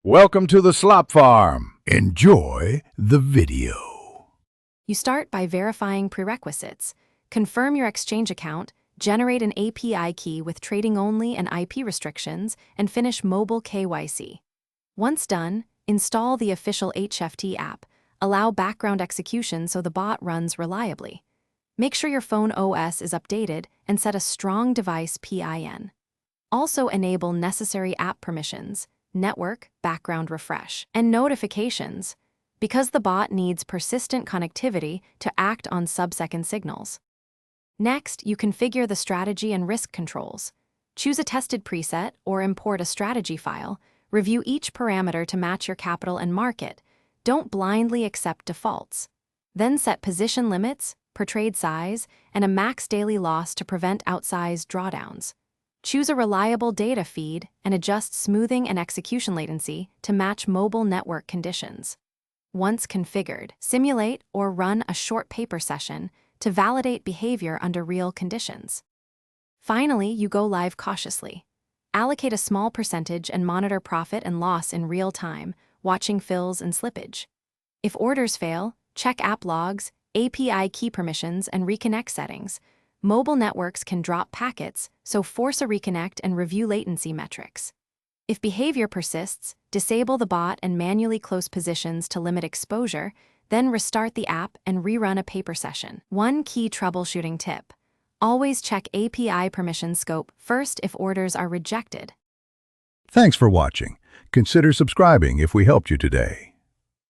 Welcome to the Slop Farm. Enjoy the video. You start by verifying prerequisites. Confirm your exchange account, generate an API key with trading only and IP restrictions, and finish mobile KYC. Once done, install the official HFT app. Allow background execution so the bot runs reliably. Make sure your phone OS is updated and set a strong device PIN. Also enable necessary app permissions, network, background refresh, and notifications, because the bot needs persistent connectivity to act on sub-second signals. Next, you configure the strategy and risk controls. Choose a tested preset or import a strategy file. Review each parameter to match your capital and market. Don't blindly accept defaults. Then set position limits, per trade size, and a max daily loss to prevent outsized drawdowns. Choose a reliable data feed and adjust smoothing and execution latency to match mobile network conditions. Once configured, simulate or run a short paper session to validate behavior under real conditions. Finally, you go live cautiously. Allocate a small percentage and monitor profit and loss in real time, watching fills and slippage. If orders fail, check app logs, API key permissions, and reconnect settings. Mobile networks can drop packets, so force a reconnect and review latency metrics. If behavior persists, disable the bot and manually close positions to limit exposure, then restart the app and rerun a paper session. One key troubleshooting tip: always check API permission scope first if orders are rejected. Thanks for watching. Consider subscribing if we helped you today.